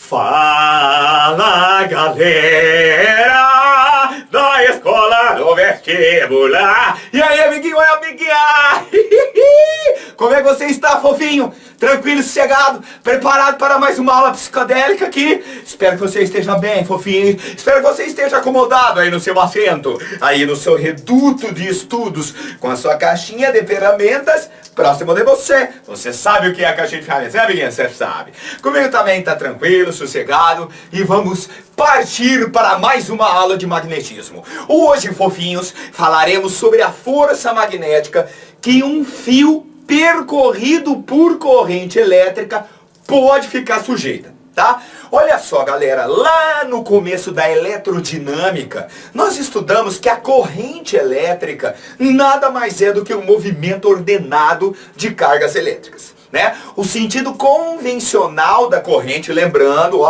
Fala, galera da escola do vestibular. E aí, amiguinho e amiguinha? Como é que você está, fofinho? Tranquilo, sossegado? Preparado para mais uma aula psicodélica aqui? Espero que você esteja bem, fofinho. Espero que você esteja acomodado aí no seu assento, aí no seu reduto de estudos, com a sua caixinha de ferramentas próximo de você. Você sabe o que é a caixinha de ferramentas, né, amiguinha? Você sabe. Comigo também tá tranquilo, sossegado, e vamos partir para mais uma aula de magnetismo. Hoje, fofinhos, falaremos sobre a força magnética que um fio percorrido por corrente elétrica pode ficar sujeita, tá? Olha só, galera, lá no começo da eletrodinâmica, nós estudamos que a corrente elétrica nada mais é do que um movimento ordenado de cargas elétricas, né? O sentido convencional da corrente, lembrando,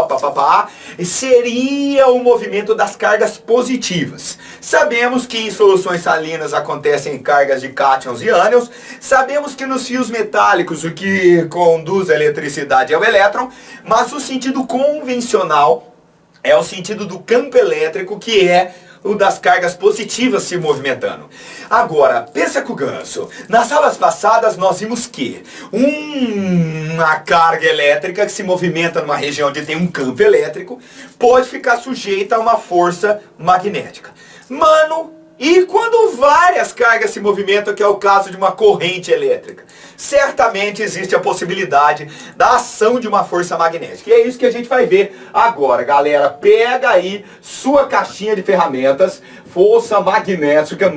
seria o movimento das cargas positivas. Sabemos que em soluções salinas acontecem cargas de cátions e ânions. Sabemos que nos fios metálicos o que conduz a eletricidade é o elétron, mas o sentido convencional é o sentido do campo elétrico, que é o das cargas positivas se movimentando. Agora, pensa com o ganso. Nas aulas passadas nós vimos que uma carga elétrica que se movimenta numa região onde tem um campo elétrico pode ficar sujeita a uma força magnética. Mano, e quando várias cargas se movimentam, que é o caso de uma corrente elétrica? Certamente existe a possibilidade da ação de uma força magnética. E é isso que a gente vai ver agora, galera. Pega aí sua caixinha de ferramentas, força magnética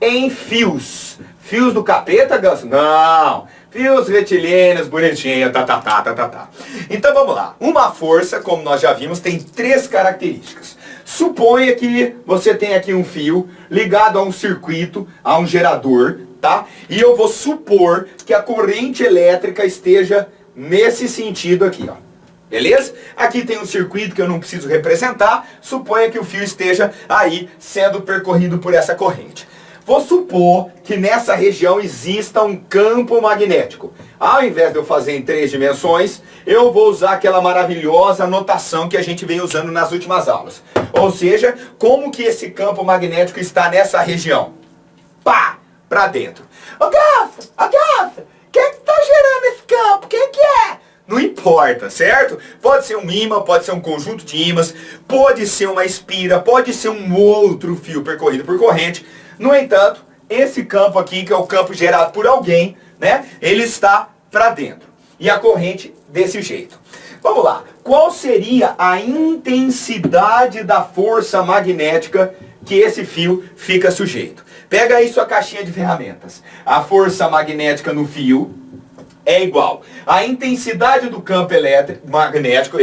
em fios. Fios do capeta, Ganso? Não. Fios retilíneos, bonitinho, Então vamos lá. Uma força, como nós já vimos, tem três características. Suponha que você tem aqui um fio ligado a um circuito, a um gerador, tá? E eu vou supor que a corrente elétrica esteja nesse sentido aqui, ó. Beleza? Aqui tem um circuito que eu não preciso representar. Suponha que o fio esteja aí sendo percorrido por essa corrente. Vou supor que nessa região exista um campo magnético. Ao invés de eu fazer em 3 dimensões, eu vou usar aquela maravilhosa notação que a gente vem usando nas últimas aulas. Ou seja, como que esse campo magnético está nessa região? Pá! Pra dentro. Ô Ganso, quem que tá gerando esse campo? Quem que é? Não importa, certo? Pode ser um ímã, pode ser um conjunto de ímãs, pode ser uma espira, pode ser um outro fio percorrido por corrente. No entanto, esse campo aqui, que é o campo gerado por alguém, né? Ele está para dentro. E a corrente desse jeito. Vamos lá. Qual seria a intensidade da força magnética que esse fio fica sujeito? Pega aí sua caixinha de ferramentas. A força magnética no fio é igual a intensidade do campo elétrico magnético,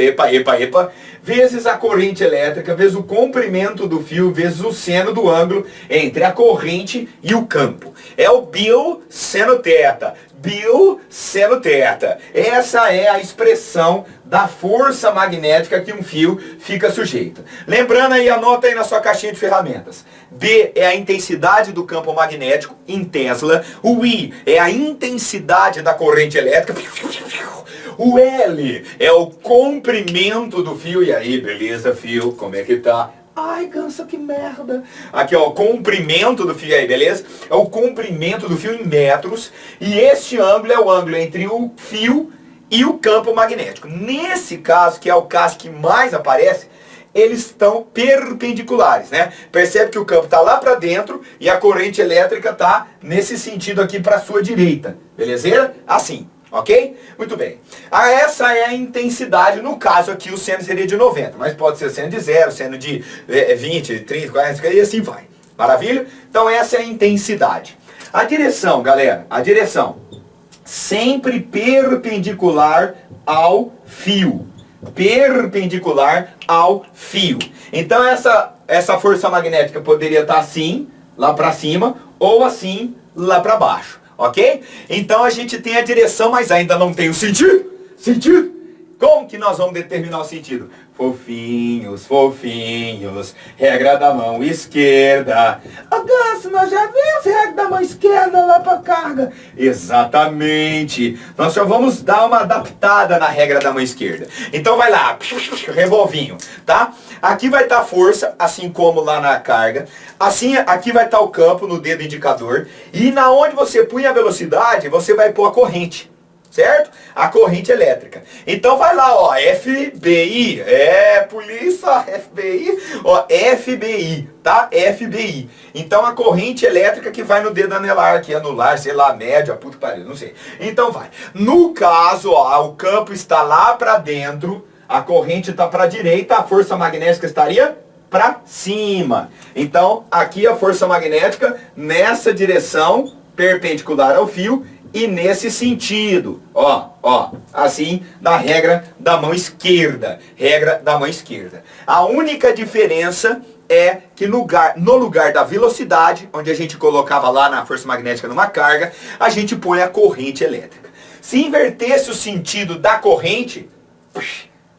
vezes a corrente elétrica, vezes o comprimento do fio, vezes o seno do ângulo entre a corrente e o campo. É o Bill seno θ. Bill seno θ. Essa é a expressão da força magnética que um fio fica sujeito. Lembrando aí, anota aí na sua caixinha de ferramentas. B é a intensidade do campo magnético em Tesla. O I é a intensidade da corrente elétrica. O L é o comprimento do fio. E aí, beleza, fio? Como é que tá? Ai, Ganso, que merda. Aqui, ó, o comprimento do fio aí, beleza? É o comprimento do fio em metros. E este ângulo é o ângulo entre o fio e o campo magnético. Nesse caso, que é o caso que mais aparece, eles estão perpendiculares, né? Percebe que o campo está lá para dentro e a corrente elétrica está nesse sentido aqui para a sua direita. Beleza? Assim. Ok? Muito bem. Essa é a intensidade, no caso aqui o seno seria de 90, mas pode ser seno de 0, seno de 20, 30, 40, e assim vai. Maravilha? Então essa é a intensidade. A direção, galera, a direção sempre perpendicular ao fio. Perpendicular ao fio. Então essa força magnética poderia estar assim, lá para cima, ou assim, lá para baixo. Ok? Então a gente tem a direção, mas ainda não tem o sentido. Sentido? Como que nós vamos determinar o sentido? Fofinhos, fofinhos, regra da mão esquerda. Ganso, nós já vimos regra da mão esquerda lá para carga. Exatamente. Nós só vamos dar uma adaptada na regra da mão esquerda. Então vai lá, revolvinho, tá? Aqui vai estar a força, assim como lá na carga. Assim, aqui vai estar o campo no dedo indicador. E na onde você punha a velocidade, você vai pôr a corrente. Certo? A corrente elétrica. Então vai lá, ó, FBI, polícia, FBI, ó, FBI, tá? FBI. Então a corrente elétrica que vai no dedo anelar, aqui, anular, sei lá, média, puta que pariu, não sei. Então vai. No caso, ó, o campo está lá para dentro, a corrente está para a direita, a força magnética estaria para cima. Então aqui a força magnética nessa direção perpendicular ao fio. E nesse sentido, ó, assim, na regra da mão esquerda. Regra da mão esquerda. A única diferença é que no lugar da velocidade, onde a gente colocava lá na força magnética numa carga, a gente põe a corrente elétrica. Se invertesse o sentido da corrente,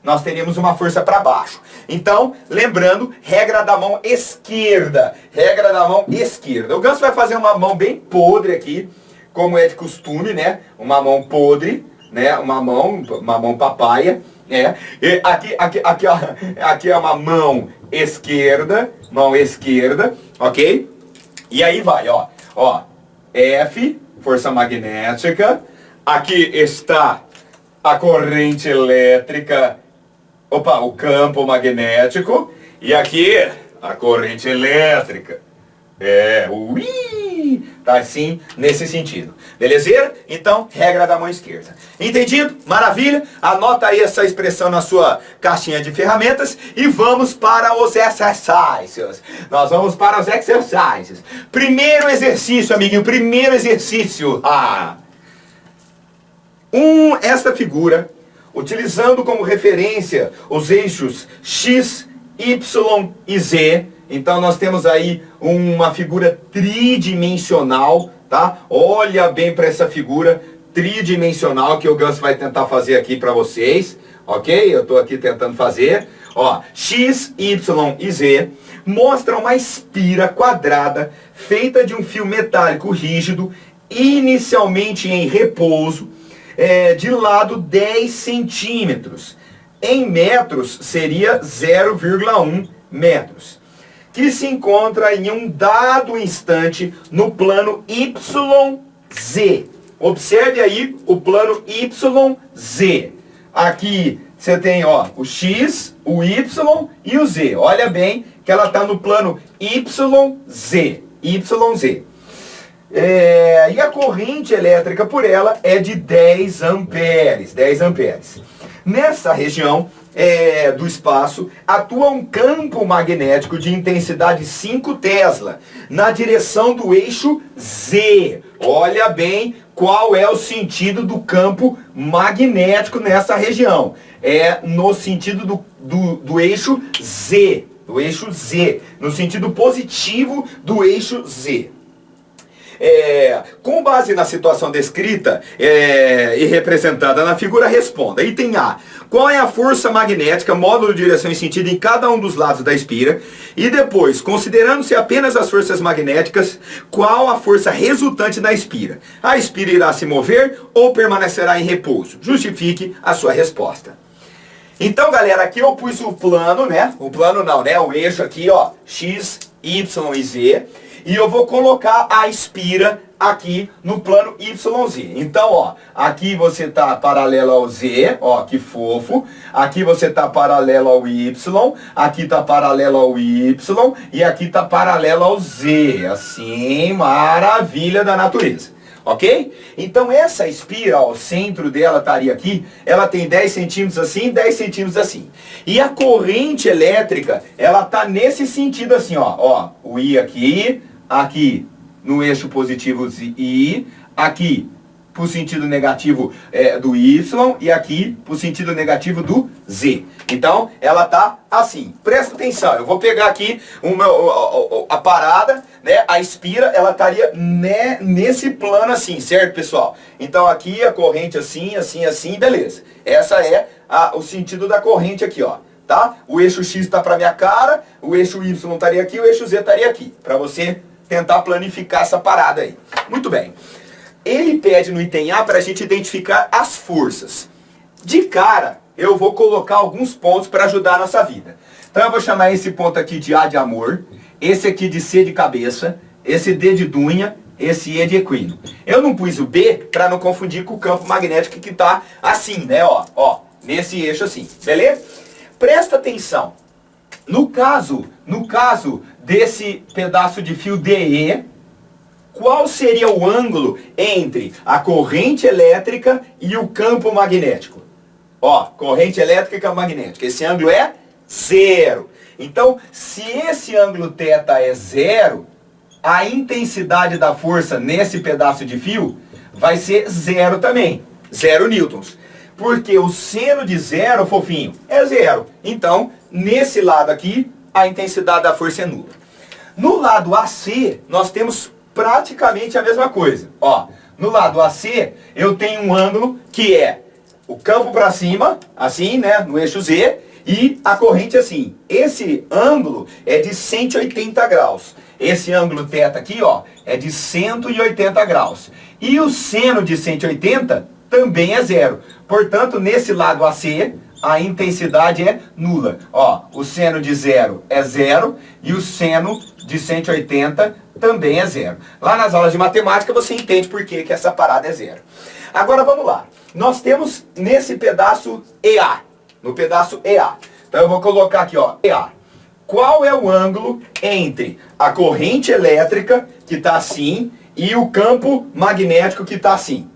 nós teríamos uma força para baixo. Então, lembrando, regra da mão esquerda. Regra da mão esquerda. O Ganso vai fazer uma mão bem podre aqui, como é de costume, né? Uma mão podre, né? Uma mão papaya, né? E aqui é uma mão esquerda, ok? E aí vai, ó, F, força magnética. Aqui está a corrente elétrica, o campo magnético. E aqui a corrente elétrica. Tá assim, nesse sentido. Belezeira? Então, regra da mão esquerda. Entendido? Maravilha? Anota aí essa expressão na sua caixinha de ferramentas e vamos para os exercícios. Nós vamos para os exercícios. Primeiro exercício, amiguinho, primeiro exercício. Esta figura, utilizando como referência os eixos X, Y e Z. Então nós temos aí uma figura tridimensional, tá? Olha bem para essa figura tridimensional que o Ganso vai tentar fazer aqui para vocês, ok? Eu estou aqui tentando fazer. Ó, X, Y e Z mostram uma espira quadrada feita de um fio metálico rígido, inicialmente em repouso, de lado 10 centímetros. Em metros seria 0,1 metros. Que se encontra em um dado instante no plano YZ. Observe aí o plano YZ. Aqui você tem, ó, o X, o Y e o Z. Olha bem que ela está no plano YZ. YZ. E a corrente elétrica por ela é de 10 amperes. 10 amperes. Nessa região do espaço, atua um campo magnético de intensidade 5 Tesla, na direção do eixo Z. Olha bem qual é o sentido do campo magnético nessa região. É no sentido do eixo Z. Do eixo Z. No sentido positivo do eixo Z. Com base na situação descrita e representada na figura, responda. Item A. Qual é a força magnética, módulo de direção e sentido em cada um dos lados da espira? E depois, considerando-se apenas as forças magnéticas, qual a força resultante da espira? A espira irá se mover ou permanecerá em repouso? Justifique a sua resposta. Então, galera, aqui eu pus o plano, né? O plano não, né? O eixo aqui, ó, X, Y e Z. E eu vou colocar a espira aqui no plano YZ. Então, ó, aqui você está paralelo ao Z, ó, que fofo. Aqui você está paralelo ao Y, aqui está paralelo ao Y e aqui está paralelo ao Z. Assim, maravilha da natureza. Ok? Então essa espira, ó, o centro dela estaria aqui, ela tem 10 centímetros assim, 10 centímetros assim. E a corrente elétrica, ela está nesse sentido assim, ó, o I aqui no eixo positivo I, aqui para o sentido negativo do Y e aqui para o sentido negativo do Z. Então, ela tá assim. Presta atenção, eu vou pegar aqui a parada, né? A espira, ela estaria nesse plano assim, certo, pessoal? Então, aqui a corrente assim, assim, assim, beleza. Essa é o sentido da corrente aqui, ó. Tá? O eixo X está para minha cara, o eixo Y estaria aqui, o eixo Z estaria aqui. Para você tentar planificar essa parada aí. Muito bem. Ele pede no item A para a gente identificar as forças. De cara, eu vou colocar alguns pontos para ajudar a nossa vida. Então eu vou chamar esse ponto aqui de A de amor, esse aqui de C de cabeça, esse D de dunha, esse E de equino. Eu não pus o B para não confundir com o campo magnético que está assim, né? Ó, nesse eixo assim, beleza? Presta atenção. No caso desse pedaço de fio DE, qual seria o ângulo entre a corrente elétrica e o campo magnético? Ó, corrente elétrica e campo magnético. Esse ângulo é 0. Então, se esse ângulo θ é 0, a intensidade da força nesse pedaço de fio vai ser 0 também. 0 newtons. Porque o seno de 0, fofinho, é 0. Então, nesse lado aqui, a intensidade da força é nula. No lado AC, nós temos praticamente a mesma coisa. Ó, no lado AC, eu tenho um ângulo que é o campo para cima, assim, né, no eixo Z, e a corrente assim. Esse ângulo é de 180 graus. Esse ângulo θ aqui, ó, é de 180 graus. E o seno de 180 também é 0. Portanto, nesse lado AC, a intensidade é nula. Ó, o seno de 0 é 0 e o seno de 180 também é 0. Lá nas aulas de matemática você entende por que essa parada é 0. Agora vamos lá. Nós temos nesse pedaço EA. No pedaço EA. Então eu vou colocar aqui, ó, EA. Qual é o ângulo entre a corrente elétrica, que está assim, e o campo magnético, que está assim?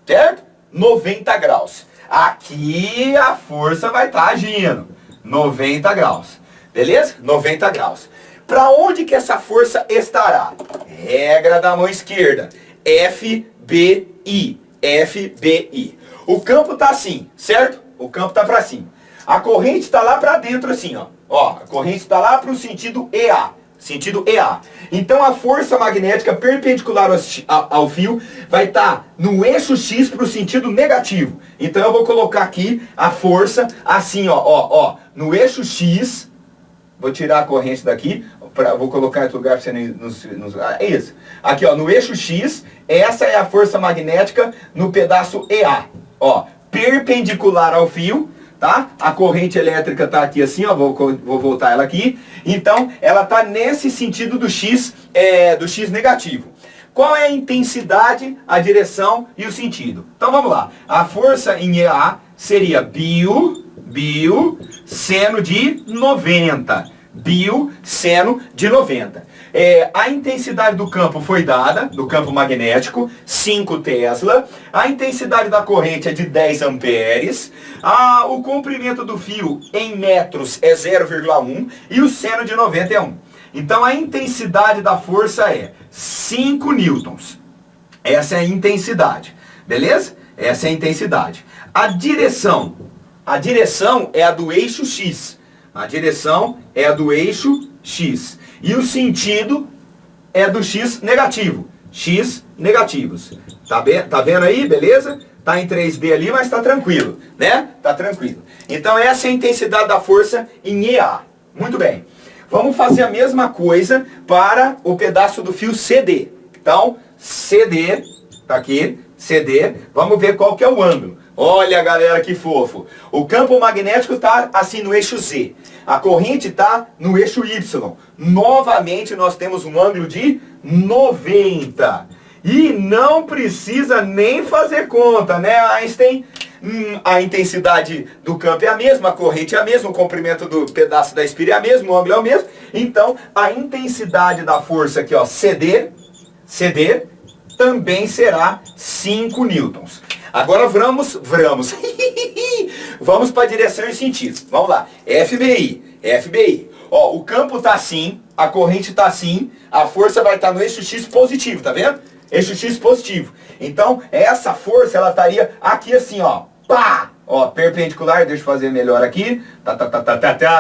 Certo? 90 graus. Aqui a força vai estar agindo. 90 graus. Beleza? 90 graus. Para onde que essa força estará? Regra da mão esquerda. FBI. FBI. O campo está assim, certo? O campo está para cima. A corrente está lá para dentro assim, ó. Ó, a corrente está lá para o sentido EA. Sentido EA. Então a força magnética perpendicular ao fio vai estar no eixo X para o sentido negativo. Então eu vou colocar aqui a força assim, ó, no eixo X. Vou tirar a corrente daqui, vou colocar em outro lugar para você é isso. Aqui, ó, no eixo X, essa é a força magnética no pedaço EA. Ó, perpendicular ao fio. Tá? A corrente elétrica está aqui assim, ó, vou voltar ela aqui. Então, ela está nesse sentido do X negativo. Qual é a intensidade, a direção e o sentido? Então, vamos lá. A força em EA seria seno de 90. Seno de 90. A intensidade do campo foi dada, do campo magnético, 5 Tesla. A intensidade da corrente é de 10 amperes. O comprimento do fio em metros é 0,1 e o seno de 90 é 1. Então a intensidade da força é 5 newtons. Essa é a intensidade. Beleza? Essa é a intensidade. A direção é a do eixo X. A direção é a do eixo X. E o sentido é do X negativo. X negativos. Tá vendo aí? Beleza? Tá em 3D ali, mas tá tranquilo, né? Tá tranquilo. Então essa é a intensidade da força em EA. Muito bem. Vamos fazer a mesma coisa para o pedaço do fio CD. Então, CD, tá aqui, CD. Vamos ver qual que é o ângulo. Olha, galera, que fofo. O campo magnético está assim no eixo Z. A corrente está no eixo Y. Novamente, nós temos um ângulo de 90. E não precisa nem fazer conta, né, Einstein? A intensidade do campo é a mesma, a corrente é a mesma, o comprimento do pedaço da espira é a mesma, o ângulo é o mesmo. Então, a intensidade da força aqui, ó, CD, também será 5 newtons. Agora vamos para a direção e sentido. Vamos lá. FBI. Ó, o campo está assim, a corrente está assim, a força vai estar no eixo X positivo, tá vendo? eixo X positivo. Então, essa força, ela estaria aqui assim, ó, pá! Ó, perpendicular, deixa eu fazer melhor aqui.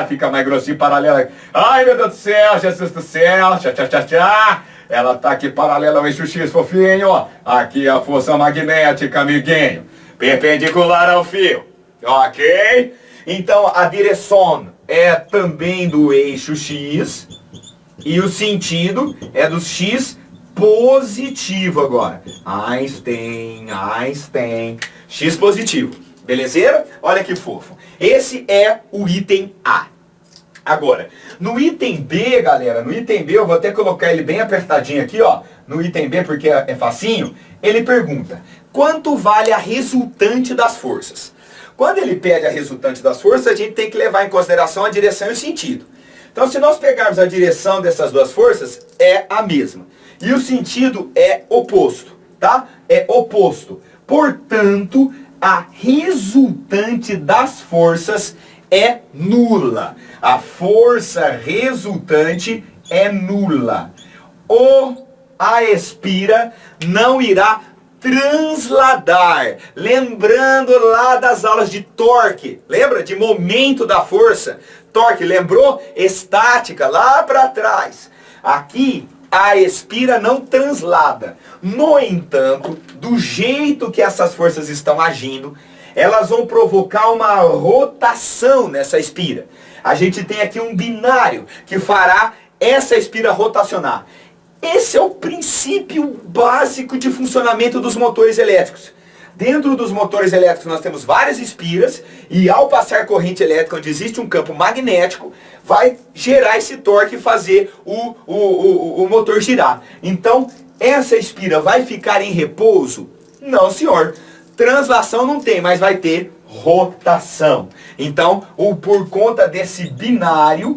Fica mais grossinho, paralelo. Ai, meu Deus do céu, Jesus do céu, tchá. Ela tá aqui paralela ao eixo X, fofinho, ó. Aqui a força magnética, amiguinho. Perpendicular ao fio. Ok? Então, a direção é também do eixo X. E o sentido é do X positivo agora. Einstein. X positivo. Belezeira? Olha que fofo. Esse é o item A. Agora, no item B, galera, no item B, eu vou até colocar ele bem apertadinho aqui, ó. No item B, porque é facinho. Ele pergunta, quanto vale a resultante das forças? Quando ele pede a resultante das forças, a gente tem que levar em consideração a direção e o sentido. Então, se nós pegarmos a direção dessas duas forças, é a mesma. E o sentido é oposto, tá? É oposto. Portanto, a resultante das forças é nula. A força resultante é nula. A espira não irá transladar. Lembrando lá das aulas de torque, lembra? De momento da força. Torque, lembrou? Estática, lá para trás. Aqui, a espira não translada. No entanto, do jeito que essas forças estão agindo, elas vão provocar uma rotação nessa espira. A gente tem aqui um binário que fará essa espira rotacionar. Esse é o princípio básico de funcionamento dos motores elétricos. Dentro dos motores elétricos nós temos várias espiras e ao passar corrente elétrica onde existe um campo magnético, vai gerar esse torque e fazer o motor girar. Então, essa espira vai ficar em repouso? Não, senhor. Translação não tem, mas vai ter rotação. Então, por conta desse binário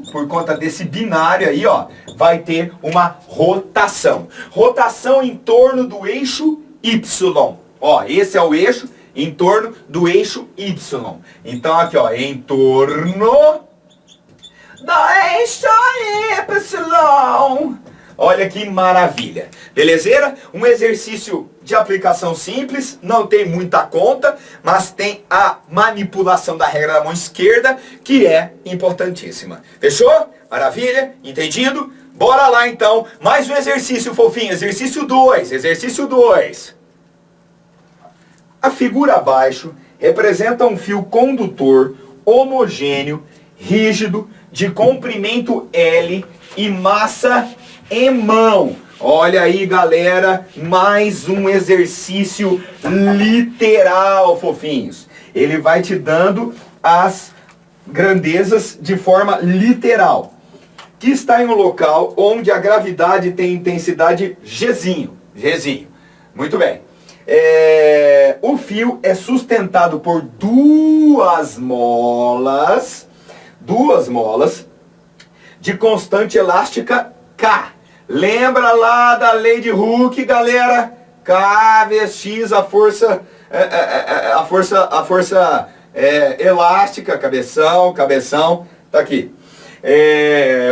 aí, ó, vai ter uma rotação. Rotação em torno do eixo Y. Ó, esse é o eixo em torno do eixo Y. Então aqui, ó, em torno do eixo Y. Olha que maravilha. Belezeira? Um exercício de aplicação simples, não tem muita conta, mas tem a manipulação da regra da mão esquerda, que é importantíssima. Fechou? Maravilha? Entendido? Bora lá então. Mais um exercício fofinho. Exercício 2. Exercício 2. A figura abaixo representa um fio condutor homogêneo, rígido, de comprimento L e massa em mão. Olha aí, galera, mais um exercício literal, fofinhos. Ele vai te dando as grandezas de forma literal. Que está em um local onde a gravidade tem intensidade Gzinho. Muito bem. O fio é sustentado por duas molas de constante elástica K. Lembra lá da lei de Hooke, galera? K vezes X, a força elástica, cabeção, tá aqui.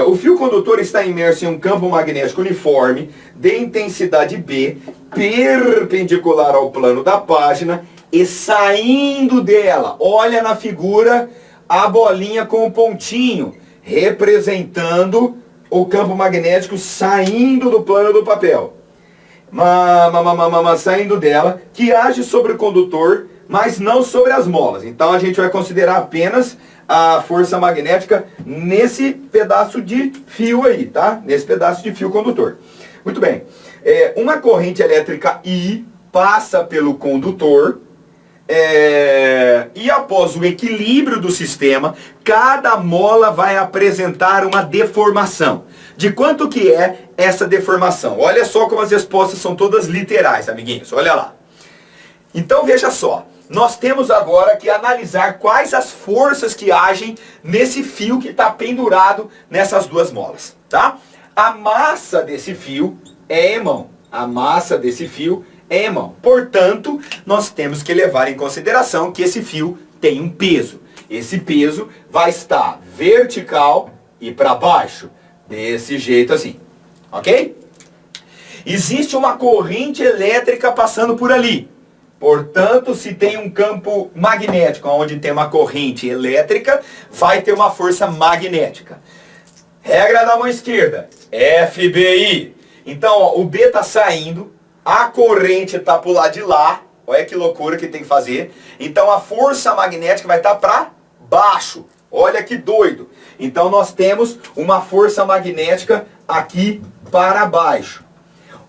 O fio condutor está imerso em um campo magnético uniforme de intensidade B, perpendicular ao plano da página e saindo dela. Olha na figura a bolinha com o pontinho, representando o campo magnético saindo do plano do papel. Saindo dela, que age sobre o condutor, mas não sobre as molas. Então a gente vai considerar apenas a força magnética nesse pedaço de fio aí, tá? Nesse pedaço de fio condutor. Muito bem. Uma corrente elétrica I passa pelo condutor e após o equilíbrio do sistema, cada mola vai apresentar uma deformação. De quanto que é essa deformação? Olha só como as respostas são todas literais, amiguinhos. Olha lá. Então veja só. Nós temos agora que analisar quais as forças que agem nesse fio que está pendurado nessas duas molas, tá? A massa desse fio é emão. A massa desse fio é emão. Portanto, nós temos que levar em consideração que esse fio tem um peso. Esse peso vai estar vertical e para baixo. Desse jeito assim. Ok? Existe uma corrente elétrica passando por ali. Portanto, se tem um campo magnético onde tem uma corrente elétrica, vai ter uma força magnética. Regra da mão esquerda, FBI. Então, ó, o B está saindo, a corrente está para o lado de lá. Olha que loucura que tem que fazer. Então, a força magnética vai estar para baixo. Olha que doido. Então, nós temos uma força magnética aqui para baixo.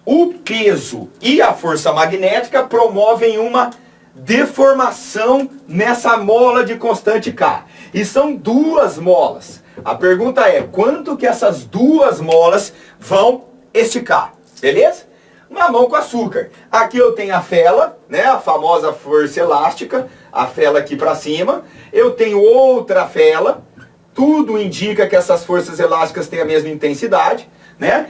O peso e a força magnética promovem uma deformação nessa mola de constante K. E são duas molas. A pergunta é, quanto que essas duas molas vão esticar? Beleza? Mamão com açúcar. Aqui eu tenho a fela, né? A famosa força elástica. A fela aqui para cima. Eu tenho outra fela. Tudo indica que essas forças elásticas têm a mesma intensidade, né?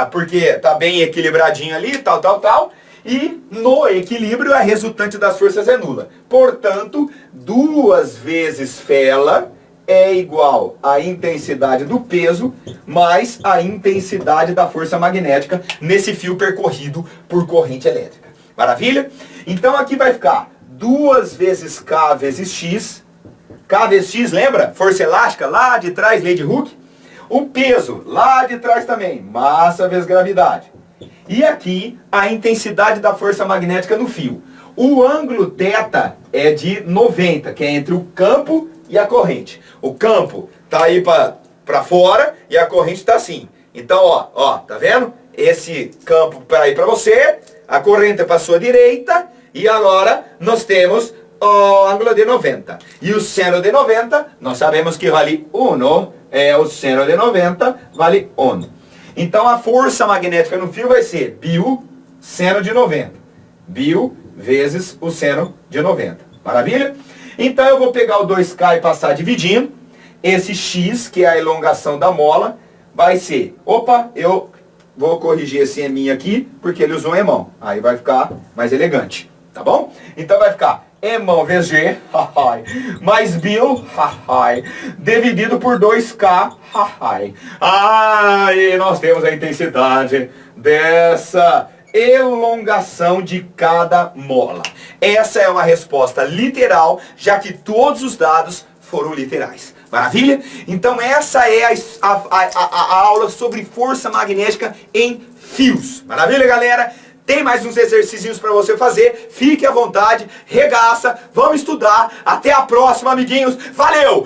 Porque tá bem equilibradinho ali, tal. E no equilíbrio a resultante das forças é nula. Portanto, 2 vezes fela é igual à intensidade do peso mais a intensidade da força magnética nesse fio percorrido por corrente elétrica. Maravilha? Então aqui vai ficar 2 vezes K vezes X. K vezes X, lembra? Força elástica, lá de trás, lei de Hooke. O peso, lá de trás também, massa vezes gravidade. E aqui, a intensidade da força magnética no fio. O ângulo θ é de 90, que é entre o campo e a corrente. O campo tá aí para fora e a corrente tá assim. Então, ó, tá vendo? Esse campo para ir para você, a corrente é para sua direita, e agora nós temos o ângulo de 90. E o seno de 90, nós sabemos que vale 1. O seno de 90 vale 1. Então a força magnética no fio vai ser π seno de 90. π vezes o seno de 90. Maravilha? Então eu vou pegar o 2K e passar dividindo. Esse X, que é a elongação da mola, vai ser... Opa, eu vou corrigir esse eminho aqui, porque ele usou um emão. Aí vai ficar mais elegante. Tá bom? Então vai ficar emão vezes G, mais Bill, dividido por 2K, e nós temos a intensidade dessa elongação de cada mola. Essa é uma resposta literal, já que todos os dados foram literais. Maravilha? Então essa é a aula sobre força magnética em fios. Maravilha, galera? Tem mais uns exercícios para você fazer. Fique à vontade, regaça, vamos estudar. Até a próxima, amiguinhos. Valeu!